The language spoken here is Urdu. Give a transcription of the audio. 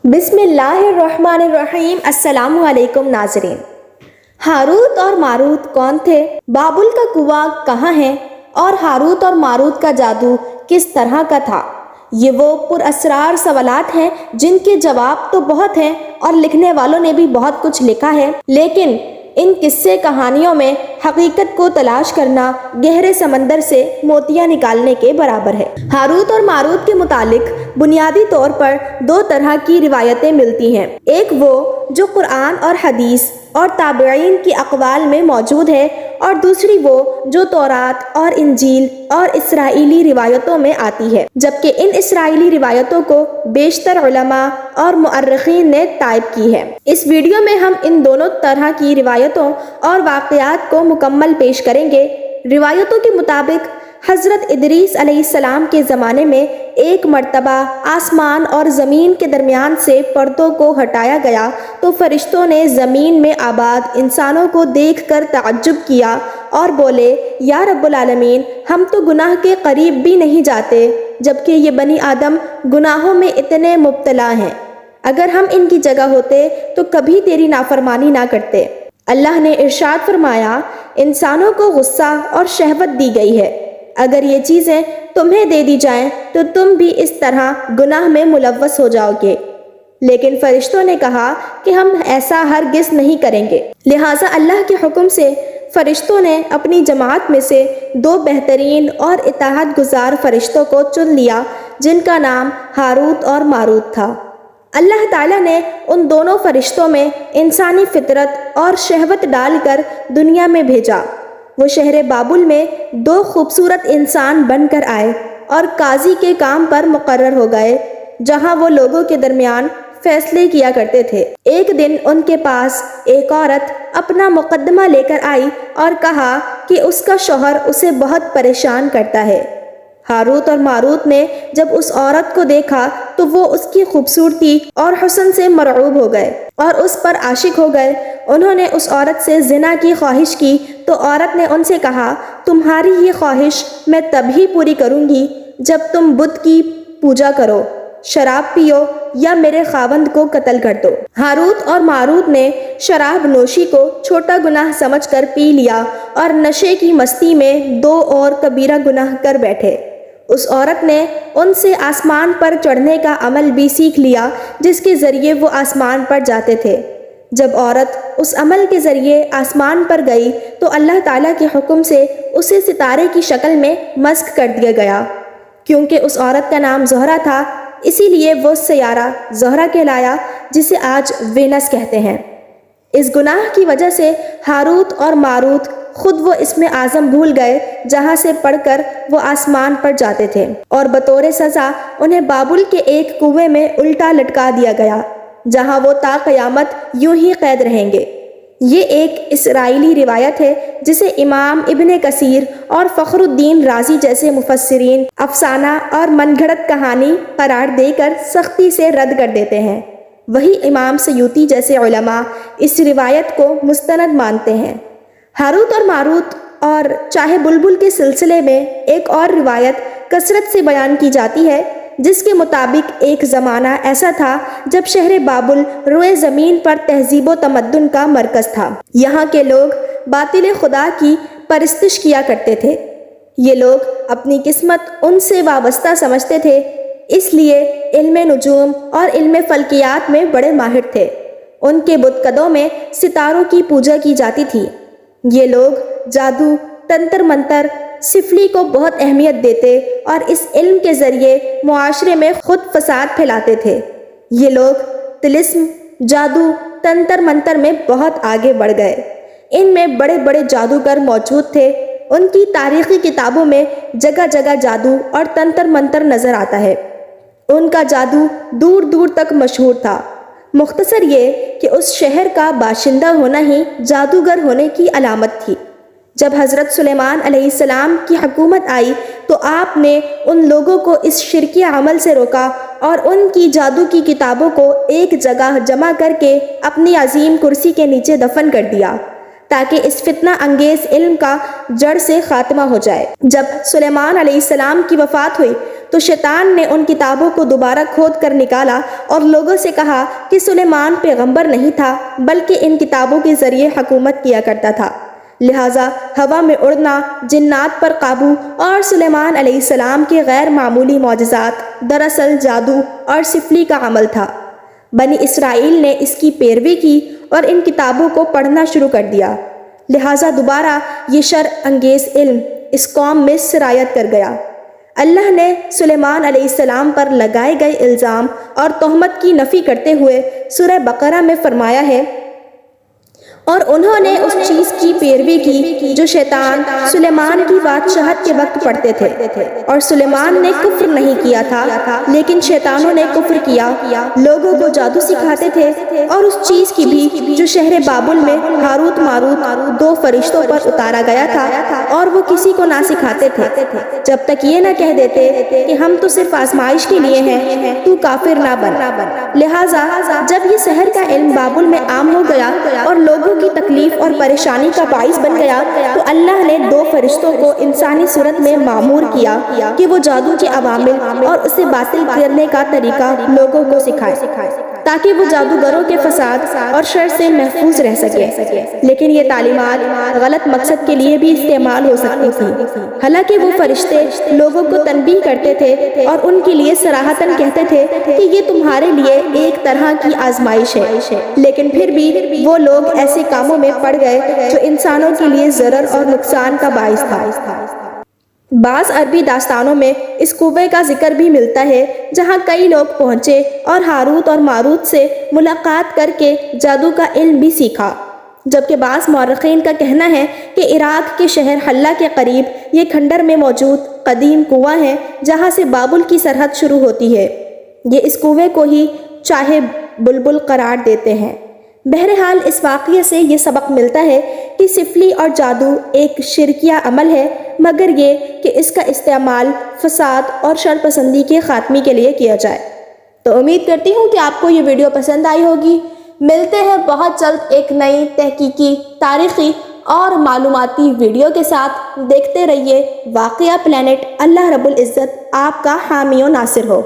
بسم اللہ الرحمن الرحیم۔ السلام علیکم ناظرین۔ ہاروت اور ماروت کون تھے؟ بابل کا کنواں کہاں ہے؟ اور ہاروت اور ماروت کا جادو کس طرح کا تھا؟ یہ وہ پراسرار سوالات ہیں جن کے جواب تو بہت ہیں اور لکھنے والوں نے بھی بہت کچھ لکھا ہے، لیکن ان قصے کہانیوں میں حقیقت کو تلاش کرنا گہرے سمندر سے موتیاں نکالنے کے برابر ہے۔ ہاروت اور ماروت کے متعلق بنیادی طور پر دو طرح کی روایتیں ملتی ہیں، ایک وہ جو قرآن اور حدیث اور تابعین کی اقوال میں موجود ہے، اور دوسری وہ جو تورات اور انجیل اور اسرائیلی روایتوں میں آتی ہے، جبکہ ان اسرائیلی روایتوں کو بیشتر علماء اور مؤرخین نے تائید کی ہے۔ اس ویڈیو میں ہم ان دونوں طرح کی روایتوں اور واقعات کو مکمل پیش کریں گے۔ روایتوں کے مطابق حضرت ادریس علیہ السلام کے زمانے میں ایک مرتبہ آسمان اور زمین کے درمیان سے پردوں کو ہٹایا گیا تو فرشتوں نے زمین میں آباد انسانوں کو دیکھ کر تعجب کیا اور بولے، یا رب العالمین، ہم تو گناہ کے قریب بھی نہیں جاتے، جبکہ یہ بنی آدم گناہوں میں اتنے مبتلا ہیں۔ اگر ہم ان کی جگہ ہوتے تو کبھی تیری نافرمانی نہ کرتے۔ اللہ نے ارشاد فرمایا، انسانوں کو غصہ اور شہوت دی گئی ہے، اگر یہ چیزیں تمہیں دے دی جائیں تو تم بھی اس طرح گناہ میں ملوث ہو جاؤ گے، لیکن فرشتوں نے کہا کہ ہم ایسا ہرگز نہیں کریں گے۔ لہٰذا اللہ کے حکم سے فرشتوں نے اپنی جماعت میں سے دو بہترین اور اطاعت گزار فرشتوں کو چن لیا جن کا نام ہاروت اور ماروت تھا۔ اللہ تعالیٰ نے ان دونوں فرشتوں میں انسانی فطرت اور شہوت ڈال کر دنیا میں بھیجا۔ وہ شہر بابل میں دو خوبصورت انسان بن کر آئے اور قاضی کے کام پر مقرر ہو گئے، جہاں وہ لوگوں کے درمیان فیصلے کیا کرتے تھے۔ ایک دن ان کے پاس ایک عورت اپنا مقدمہ لے کر آئی اور کہا کہ اس کا شوہر اسے بہت پریشان کرتا ہے۔ ہاروت اور ماروت نے جب اس عورت کو دیکھا تو وہ اس کی خوبصورتی اور حسن سے مرعوب ہو گئے اور اس پر عاشق ہو گئے۔ انہوں نے اس عورت سے زنا کی خواہش کی تو عورت نے ان سے کہا، تمہاری یہ خواہش میں تب ہی پوری کروں گی جب تم بت کی پوجا کرو، شراب پیو یا میرے خاوند کو قتل کر دو۔ ہاروت اور ماروت نے شراب نوشی کو چھوٹا گناہ سمجھ کر پی لیا اور نشے کی مستی میں دو اور کبیرہ گناہ کر بیٹھے۔ اس عورت نے ان سے آسمان پر چڑھنے کا عمل بھی سیکھ لیا جس کے ذریعے وہ آسمان پر جاتے تھے۔ جب عورت اس عمل کے ذریعے آسمان پر گئی تو اللہ تعالیٰ کے حکم سے اسے ستارے کی شکل میں مسخ کر دیا گیا۔ کیونکہ اس عورت کا نام زہرہ تھا، اسی لیے وہ سیارہ زہرہ کہلایا، جسے آج وینس کہتے ہیں۔ اس گناہ کی وجہ سے ہاروت اور ماروت خود وہ اسم اعظم بھول گئے جہاں سے پڑھ کر وہ آسمان پر جاتے تھے، اور بطور سزا انہیں بابل کے ایک کنویں میں الٹا لٹکا دیا گیا جہاں وہ تا قیامت یوں ہی قید رہیں گے۔ یہ ایک اسرائیلی روایت ہے جسے امام ابن کثیر اور فخر الدین رازی جیسے مفسرین افسانہ اور من گھڑت کہانی قرار دے کر سختی سے رد کر دیتے ہیں۔ وہی امام سیوطی جیسے علماء اس روایت کو مستند مانتے ہیں۔ ہاروت اور ماروت اور چاہے بلبل کے سلسلے میں ایک اور روایت کثرت سے بیان کی جاتی ہے جس کے مطابق ایک زمانہ ایسا تھا جب شہر بابل روئے زمین پر تہذیب و تمدن کا مرکز تھا۔ یہاں کے لوگ باطل خدا کی پرستش کیا کرتے تھے۔ یہ لوگ اپنی قسمت ان سے وابستہ سمجھتے تھے، اس لیے علم نجوم اور علم فلکیات میں بڑے ماہر تھے۔ ان کے بت قدوں میں ستاروں کی پوجا کی جاتی تھی۔ یہ لوگ جادو، تنتر منتر، سفلی کو بہت اہمیت دیتے اور اس علم کے ذریعے معاشرے میں خود فساد پھیلاتے تھے۔ یہ لوگ طلسم، جادو، تنتر منتر میں بہت آگے بڑھ گئے۔ ان میں بڑے بڑے جادوگر موجود تھے۔ ان کی تاریخی کتابوں میں جگہ جگہ جادو اور تنتر منتر نظر آتا ہے۔ ان کا جادو دور دور تک مشہور تھا۔ مختصر یہ کہ اس شہر کا باشندہ ہونا ہی جادوگر ہونے کی علامت تھی۔ جب حضرت سلیمان علیہ السلام کی حکومت آئی تو آپ نے ان لوگوں کو اس شرکی عمل سے روکا اور ان کی جادو کی کتابوں کو ایک جگہ جمع کر کے اپنی عظیم کرسی کے نیچے دفن کر دیا۔ تاکہ اس فتنہ انگیز علم کا جڑ سے خاتمہ ہو جائے۔ جب سلیمان علیہ السلام کی وفات ہوئی تو شیطان نے ان کتابوں کو دوبارہ کھود کر نکالا اور لوگوں سے کہا کہ سلیمان پیغمبر نہیں تھا بلکہ ان کتابوں کے ذریعے حکومت کیا کرتا تھا، لہٰذا ہوا میں اڑنا، جنات پر قابو اور سلیمان علیہ السلام کے غیر معمولی معجزات دراصل جادو اور سفلی کا عمل تھا۔ بنی اسرائیل نے اس کی پیروی کی اور ان کتابوں کو پڑھنا شروع کر دیا، لہٰذا دوبارہ یہ شر انگیز علم اس قوم میں سرایت کر گیا۔ اللہ نے سلیمان علیہ السلام پر لگائے گئے الزام اور تہمت کی نفی کرتے ہوئے سورہ بقرہ میں فرمایا ہے، اور انہوں نے اس چیز کی پیروی کی جو شیطان سلیمان کی بادشاہت کے وقت پڑھتے تھے، اور سلیمان نے کفر نہیں کیا تھا لیکن شیطانوں نے کفر کیا، لوگوں کو جادو سکھاتے تھے، اور اس چیز کی بھی جو شہر بابل میں ہاروت ماروت 2 فرشتوں پر اتارا گیا تھا، اور وہ کسی کو نہ سکھاتے تھے جب تک یہ نہ کہہ دیتے کہ ہم تو صرف آزمائش کے لیے ہیں، تو کافر نہ بن۔ لہٰذا جب یہ سحر کا علم بابل میں عام ہو گیا اور لوگوں کی تکلیف اور پریشانی کا باعث بن گیا تو اللہ نے 2 فرشتوں کو انسانی صورت میں مامور کیا کہ وہ جادو کے عوامل اور اسے باطل کرنے کا طریقہ لوگوں کو سکھائے تاکہ وہ جادوگروں کے فساد اور شر سے محفوظ رہ سکے، لیکن یہ تعلیمات غلط مقصد کے لیے بھی استعمال ہو سکتی تھی۔ حالانکہ وہ فرشتے لوگوں کو تنبیہ کرتے تھے اور ان کے لیے صراحتاً کہتے تھے کہ یہ تمہارے لیے ایک طرح کی آزمائش ہے، لیکن پھر بھی وہ لوگ ایسے کاموں میں پڑ گئے جو انسانوں کے لیے ضرر اور نقصان کا باعث تھا۔ بعض عربی داستانوں میں اس کنویں کا ذکر بھی ملتا ہے جہاں کئی لوگ پہنچے اور ہاروت اور ماروت سے ملاقات کر کے جادو کا علم بھی سیکھا، جبکہ بعض مورخین کا کہنا ہے کہ عراق کے شہر حلہ کے قریب یہ کھنڈر میں موجود قدیم کنواں ہے جہاں سے بابل کی سرحد شروع ہوتی ہے۔ یہ اس کنویں کو ہی چاہے بلبل قرار دیتے ہیں۔ بہرحال اس واقعے سے یہ سبق ملتا ہے کہ سفلی اور جادو ایک شرکیہ عمل ہے، مگر یہ کہ اس کا استعمال فساد اور شر پسندی کے خاتمے کے لیے کیا جائے۔ تو امید کرتی ہوں کہ آپ کو یہ ویڈیو پسند آئی ہوگی۔ ملتے ہیں بہت جلد ایک نئی تحقیقی، تاریخی اور معلوماتی ویڈیو کے ساتھ۔ دیکھتے رہیے واقعہ پلانٹ۔ اللہ رب العزت آپ کا حامی و ناصر ہو۔